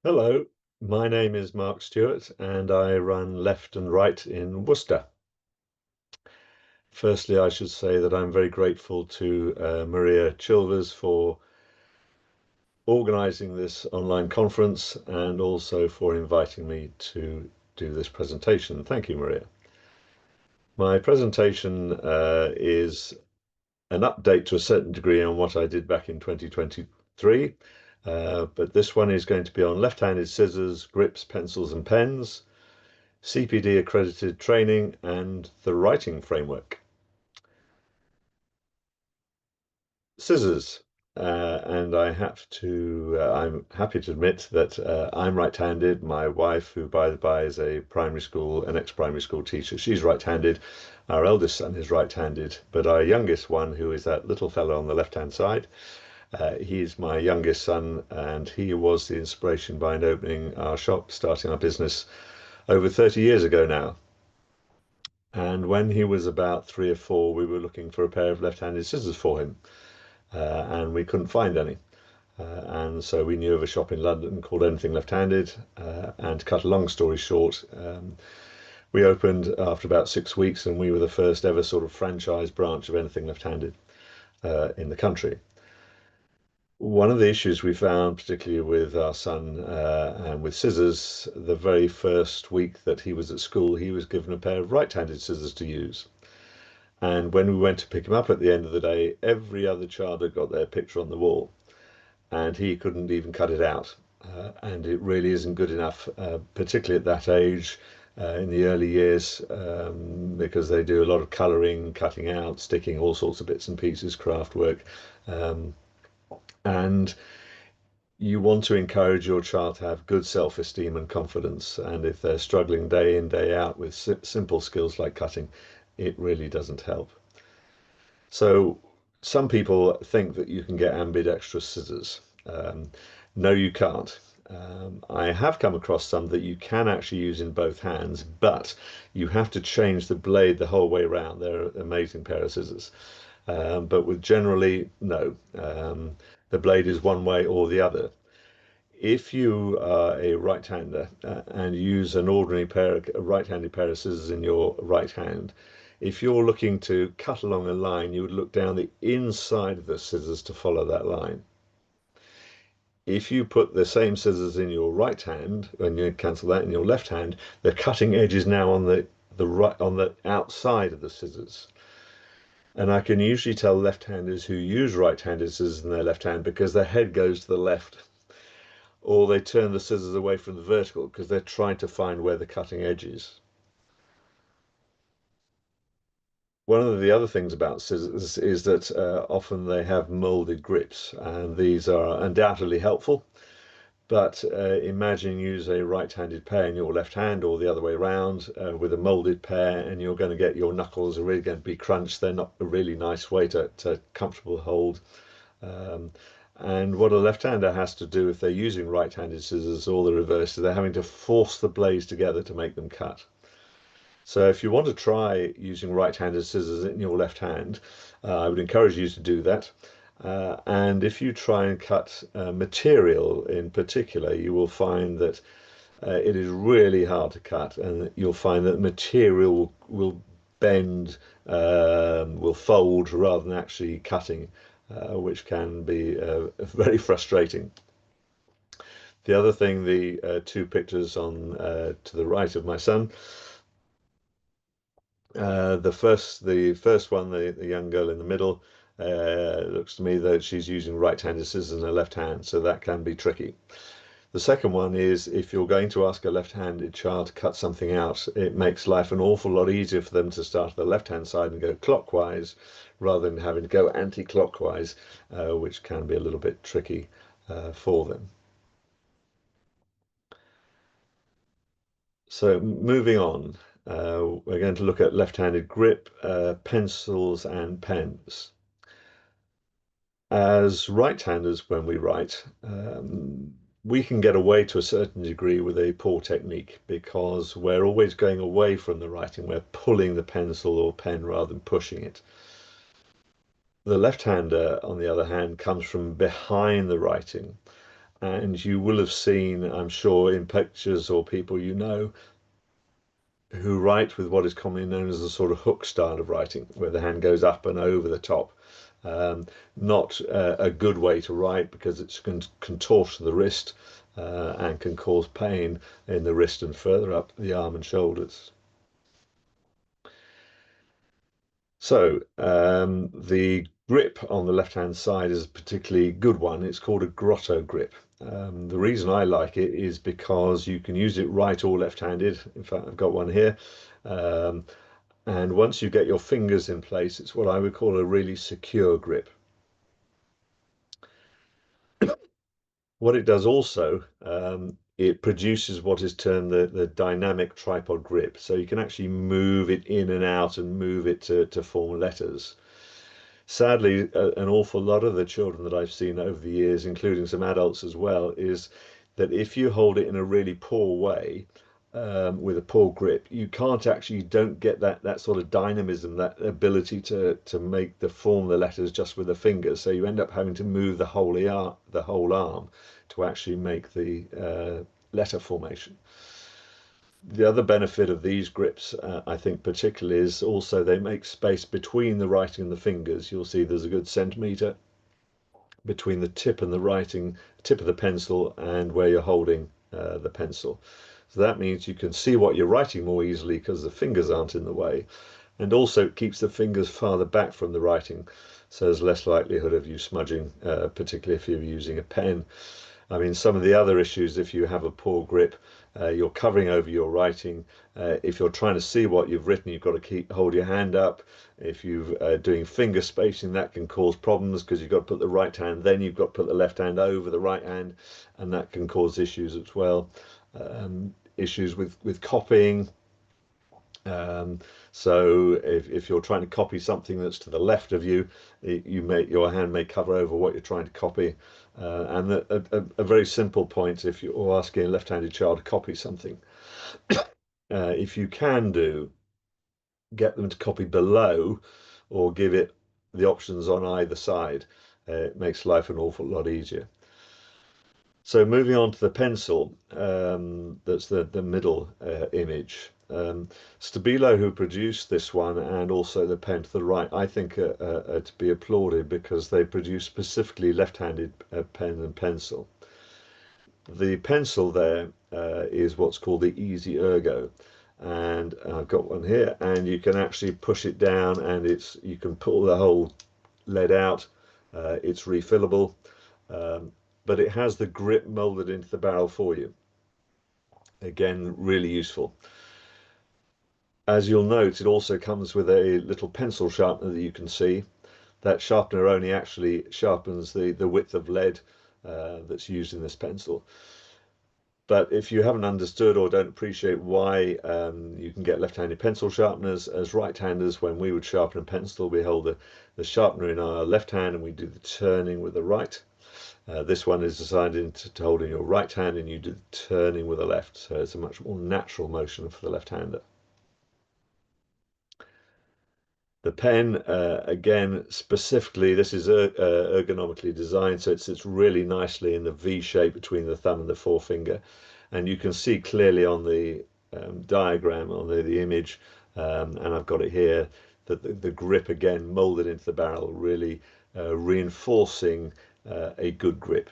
Hello, my name is Mark Stewart and I run Left and Right in Worcester. Firstly, I should say that I'm very grateful to Maria Chilvers for organising this online conference and also for inviting me to do this presentation. Thank you, Maria. My presentation is an update to a certain degree on what I did back in 2023, but this one is going to be on left-handed scissors, grips, pencils and pens, CPD accredited training and the writing framework. Scissors. And I'm happy to admit that I'm right-handed. My wife, who by the by is an ex-primary school teacher, she's right-handed. Our eldest son is right-handed, but our youngest one, who is that little fellow on the left-hand side, he's my youngest son, and he was the inspiration behind opening our shop, starting our business over 30 years ago now. And when he was about 3 or 4, we were looking for a pair of left-handed scissors for him, and we couldn't find any. And so we knew of a shop in London called Anything Left-Handed, and to cut a long story short, we opened after about 6 weeks, and we were the first ever sort of franchise branch of Anything Left-Handed in the country. One of the issues we found, particularly with our son and with scissors, the very first week that he was at school, he was given a pair of right-handed scissors to use. And when we went to pick him up at the end of the day, every other child had got their picture on the wall, and he couldn't even cut it out. And it really isn't good enough, particularly at that age, in the early years, because they do a lot of colouring, cutting out, sticking all sorts of bits and pieces, craft work. And you want to encourage your child to have good self-esteem and confidence. And if they're struggling day in, day out with simple skills like cutting, it really doesn't help. So some people think that you can get ambidextrous scissors. No, you can't. I have come across some that you can actually use in both hands, but you have to change the blade the whole way around. They're an amazing pair of scissors. But with generally, no. The blade is one way or the other. If you are a right-hander and use an ordinary a right-handed pair of scissors in your right hand, if you're looking to cut along a line, you would look down the inside of the scissors to follow that line. If you put the same scissors in your right hand, and you cancel that in your left hand, the cutting edge is now on the outside of the scissors. And I can usually tell left-handers who use right-handed scissors in their left hand because their head goes to the left, or they turn the scissors away from the vertical because they're trying to find where the cutting edge is. One of the other things about scissors is that often they have molded grips, and these are undoubtedly helpful. But imagine you use a right-handed pair in your left hand or the other way around with a molded pair, and you're going to get your knuckles are really going to be crunched. They're not a really nice way to comfortable hold. And what a left-hander has to do if they're using right-handed scissors or the reverse is they're having to force the blades together to make them cut. So if you want to try using right-handed scissors in your left hand, I would encourage you to do that. And if you try and cut material in particular, you will find that it is really hard to cut, and you'll find that material will bend, will fold rather than actually cutting, which can be very frustrating. The other thing, the two pictures on to the right of my son, the first one, the young girl in the middle, looks to me that she's using right-handed scissors in her left hand, so that can be tricky. The second one is if you're going to ask a left-handed child to cut something out, it makes life an awful lot easier for them to start at the left-hand side and go clockwise rather than having to go anti-clockwise, which can be a little bit tricky for them. So moving on, we're going to look at left-handed grip, pencils and pens. As right-handers, when we write, we can get away to a certain degree with a poor technique because we're always going away from the writing. We're pulling the pencil or pen rather than pushing it. The left-hander, on the other hand, comes from behind the writing. And you will have seen, I'm sure, in pictures or people you know who write with what is commonly known as a sort of hook style of writing, where the hand goes up and over the top. Not a good way to write because it can contort the wrist and can cause pain in the wrist and further up the arm and shoulders. So the grip on the left-hand side is a particularly good one. It's called a grotto grip. The reason I like it is because you can use it right or left-handed. In fact, I've got one here. Um, and once you get your fingers in place, it's what I would call a really secure grip. What it does also, it produces what is termed the dynamic tripod grip. So you can actually move it in and out and move it to form letters. Sadly, an awful lot of the children that I've seen over the years, including some adults as well, is that if you hold it in a really poor way, with a poor grip, you can't actually, you don't get that sort of dynamism, that ability to make the form the letters just with the fingers. So you end up having to move the whole arm to actually make the letter formation. The other benefit of these grips, I think particularly, is also they make space between the writing and the fingers. You'll see there's a good centimetre between the tip and the writing, tip of the pencil and where you're holding the pencil. So that means you can see what you're writing more easily because the fingers aren't in the way. And also it keeps the fingers farther back from the writing, so there's less likelihood of you smudging, particularly if you're using a pen. I mean, some of the other issues, if you have a poor grip, you're covering over your writing. If you're trying to see what you've written, you've got to hold your hand up. If you're doing finger spacing, that can cause problems because you've got to put the right hand, then you've got to put the left hand over the right hand, and that can cause issues as well. Issues with copying. Um, so if you're trying to copy something that's to the left of you, your hand may cover over what you're trying to copy. And a very simple point, if you're asking a left-handed child to copy something, if you can get them to copy below or give it the options on either side, it makes life an awful lot easier. So moving on to the pencil, that's the middle image. Stabilo, who produced this one, and also the pen to the right, I think are to be applauded because they produce specifically left-handed pen and pencil. The pencil there is what's called the Easy Ergo, and I've got one here, and you can actually push it down, and you can pull the whole lead out. It's refillable. But it has the grip molded into the barrel for you. Again, really useful. As you'll note, it also comes with a little pencil sharpener that you can see. That sharpener only actually sharpens the width of lead that's used in this pencil. But if you haven't understood or don't appreciate why you can get left-handed pencil sharpeners, as right-handers, when we would sharpen a pencil, we hold the sharpener in our left hand and we do the turning with the right. This one is designed to hold in your right hand and you do the turning with the left, so it's a much more natural motion for the left-hander. The pen, again, specifically, this is ergonomically designed, so it sits really nicely in the V shape between the thumb and the forefinger. And you can see clearly on the diagram, on the image, and I've got it here, that the grip, again, molded into the barrel, really reinforcing a good grip.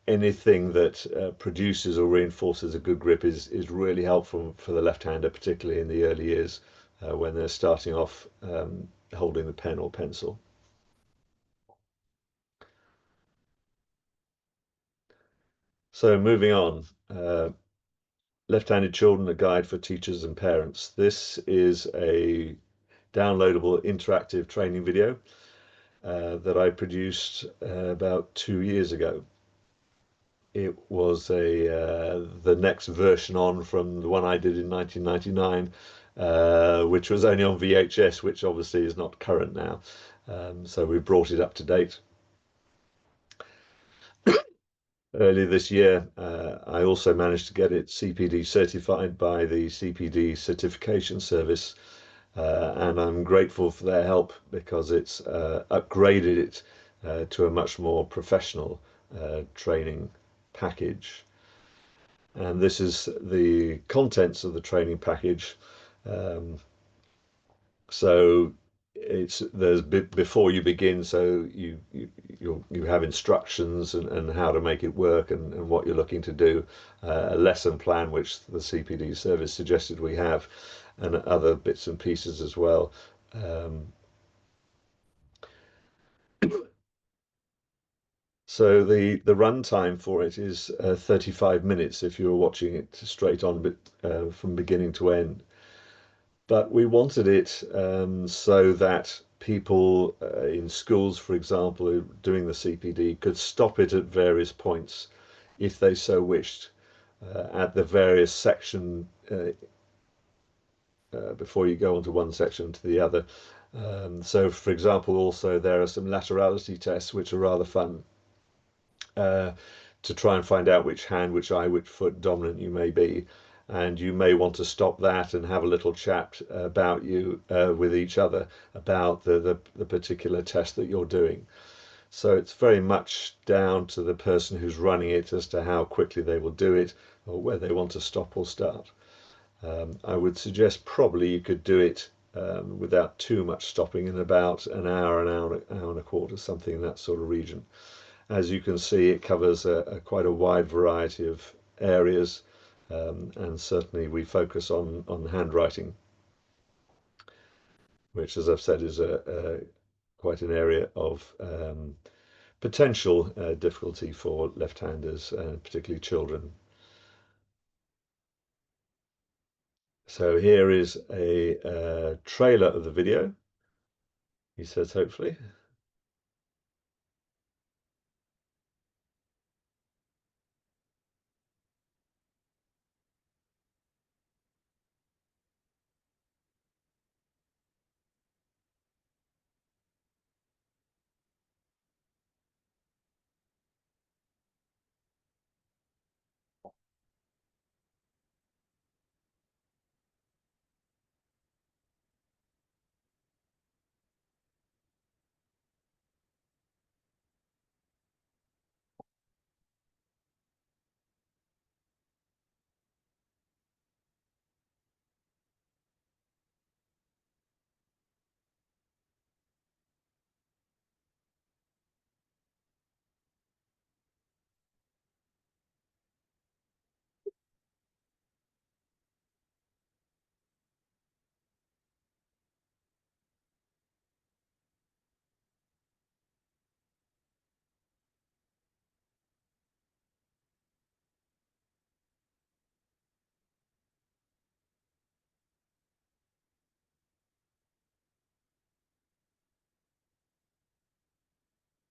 Anything that produces or reinforces a good grip is really helpful for the left-hander, particularly in the early years when they're starting off holding the pen or pencil. So moving on, Left-Handed Children, a guide for teachers and parents. This is a downloadable interactive training video that I produced about 2 years ago. It was the next version on from the one I did in 1999, which was only on VHS, which obviously is not current now. So we brought it up to date. Earlier this year, I also managed to get it CPD certified by the CPD Certification Service, and I'm grateful for their help because it's upgraded it to a much more professional training package. And this is the contents of the training package. Um, so there's before you begin, so you have instructions and how to make it work and what you're looking to do, a lesson plan which the CPD service suggested we have, and other bits and pieces as well. Um, so the run time for it is 35 minutes if you're watching it straight on from beginning to end. But we wanted it so that people in schools, for example, who are doing the CPD could stop it at various points if they so wished at the various section before you go on to one section to the other. So, for example, also there are some laterality tests which are rather fun uh, to try and find out which hand, which eye, which foot dominant you may be. And you may want to stop that and have a little chat about you with each other about the particular test that you're doing. So it's very much down to the person who's running it as to how quickly they will do it or where they want to stop or start. I would suggest probably you could do it without too much stopping in about an hour and a quarter, something in that sort of region. As you can see, it covers quite a wide variety of areas, and certainly we focus on handwriting, which, as I've said, is quite an area of potential difficulty for left-handers, particularly children. So here is a trailer of the video, he says, hopefully.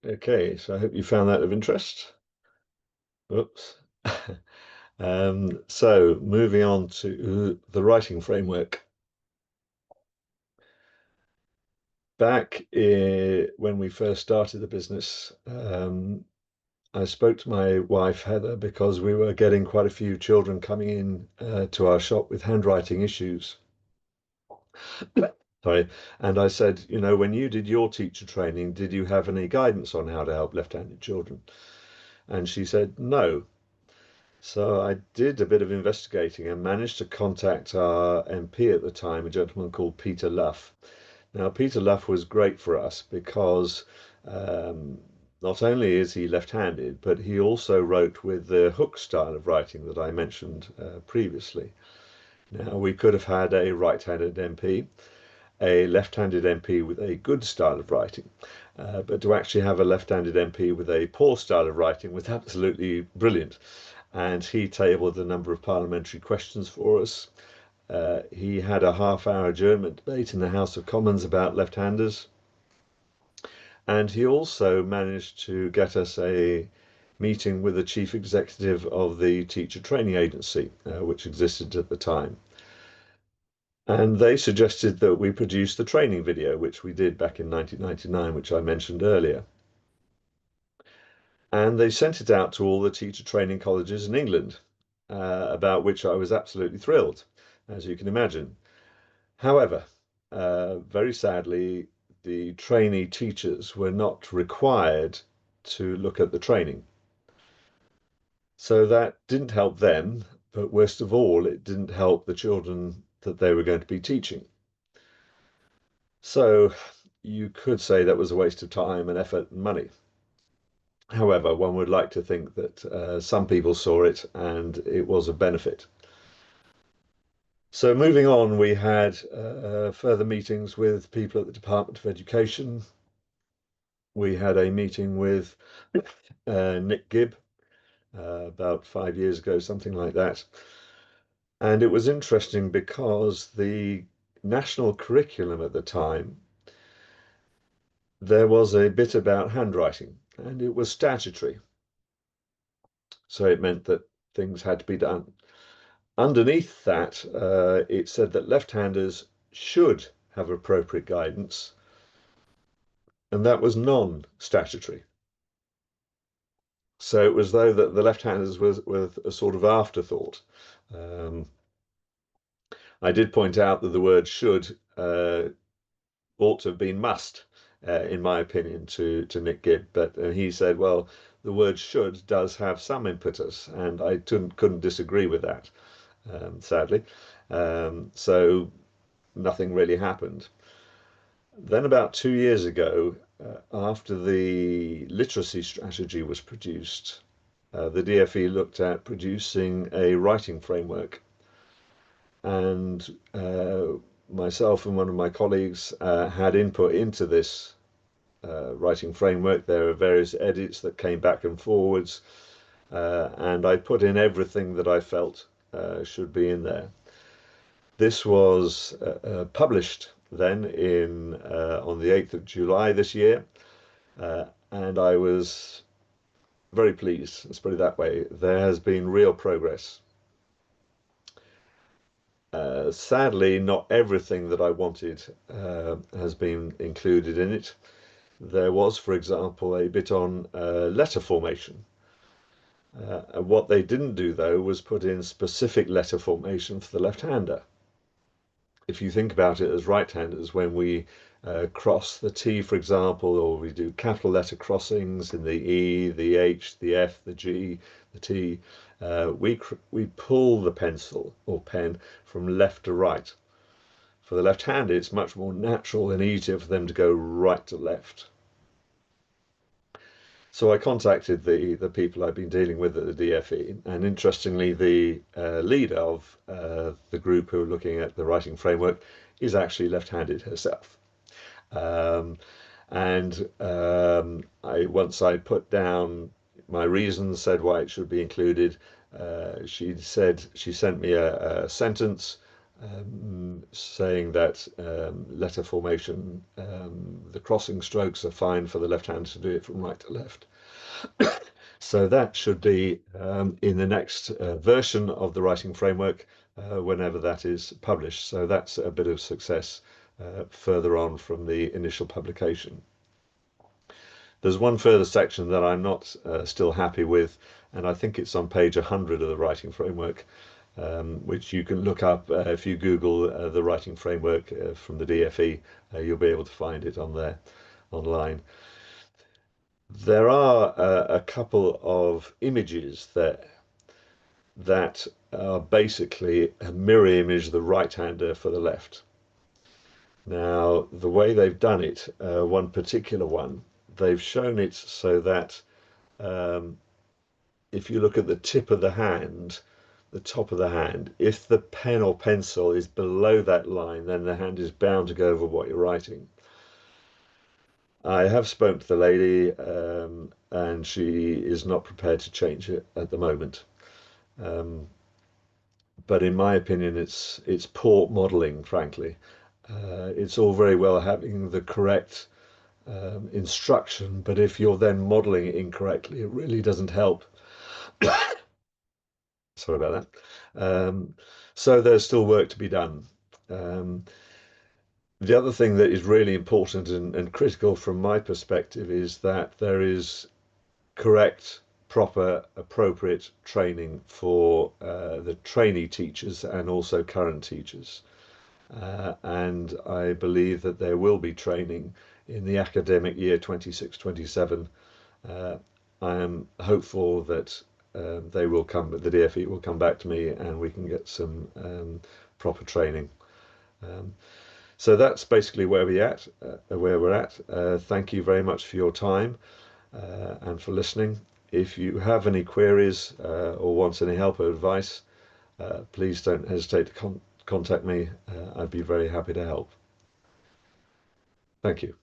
Okay, so I hope you found that of interest. Oops. So moving on to the writing framework. Back when we first started the business, I spoke to my wife, Heather, because we were getting quite a few children coming in to our shop with handwriting issues. Sorry. And I said, you know, when you did your teacher training, did you have any guidance on how to help left-handed children? And she said, no. So I did a bit of investigating and managed to contact our MP at the time, a gentleman called Peter Luff. Now, Peter Luff was great for us because not only is he left-handed, but he also wrote with the hook style of writing that I mentioned previously. Now, we could have had a right-handed MP, a left-handed MP with a good style of writing, but to actually have a left-handed MP with a poor style of writing was absolutely brilliant. And he tabled a number of parliamentary questions for us. He had a half-hour adjournment debate in the House of Commons about left-handers. And he also managed to get us a meeting with the chief executive of the teacher training agency, which existed at the time. And they suggested that we produce the training video, which we did back in 1999, which I mentioned earlier. And they sent it out to all the teacher training colleges in England, about which I was absolutely thrilled, as you can imagine. However, very sadly, the trainee teachers were not required to look at the training. So that didn't help them, but worst of all, it didn't help the children that they were going to be teaching. So you could say that was a waste of time and effort and money. However, one would like to think that some people saw it and it was a benefit. So moving on, we had further meetings with people at the Department of Education. We had a meeting with Nick Gibb about 5 years ago, something like that. And it was interesting because the national curriculum at the time, there was a bit about handwriting, and it was statutory. So it meant that things had to be done. Underneath that, it said that left-handers should have appropriate guidance, and that was non-statutory. So it was though that the left-handers was a sort of afterthought. Um, I did point out that the word should ought to have been must, in my opinion, to Nick Gibb, but he said, well, the word should does have some impetus, and I couldn't disagree with that, sadly. So nothing really happened. Then about 2 years ago, after the literacy strategy was produced, the DFE looked at producing a writing framework. And myself and one of my colleagues had input into this writing framework. There are various edits that came back and forwards, and I put in everything that I felt should be in there. This was published then in on the 8th of July this year, and I was very pleased, let's put it that way. There has been real progress. Sadly, not everything that I wanted has been included in it. There was, for example, a bit on letter formation. What they didn't do, though, was put in specific letter formation for the left-hander. If you think about it as right-handers, when we cross the T, for example, or we do capital letter crossings in the E, the H, the F, the G, the T, we pull the pencil or pen from left to right. For the left-hander, it's much more natural and easier for them to go right to left. So I contacted the people I've been dealing with at the DFE, and interestingly, the leader of the group who are looking at the writing framework is actually left-handed herself. Um, and once I put down my reasons, said why it should be included, she sent me a sentence saying that letter formation, the crossing strokes are fine for the left hand to do it from right to left. So that should be in the next version of the writing framework whenever that is published. So that's a bit of success further on from the initial publication. There's one further section that I'm not still happy with, and I think it's on page 100 of the writing framework, which you can look up if you Google the writing framework from the DFE, you'll be able to find it on there online. There are a couple of images that are basically a mirror image of the right-hander for the left. Now, the way they've done it, one particular one, they've shown it so that if you look at the tip of the hand, the top of the hand, if the pen or pencil is below that line, then the hand is bound to go over what you're writing. I have spoken to the lady, and she is not prepared to change it at the moment. But in my opinion, it's poor modelling, frankly. It's all very well having the correct instruction, but if you're then modelling it incorrectly, it really doesn't help. Sorry about that. So there's still work to be done. The other thing that is really important and critical from my perspective is that there is correct, proper, appropriate training for the trainee teachers and also current teachers. And I believe that there will be training in the academic year 26-27. I am hopeful that the DFE will come back to me and we can get some proper training. So that's basically where we're at. Thank you very much for your time and for listening. If you have any queries or want any help or advice, please don't hesitate to contact me. I'd be very happy to help. Thank you.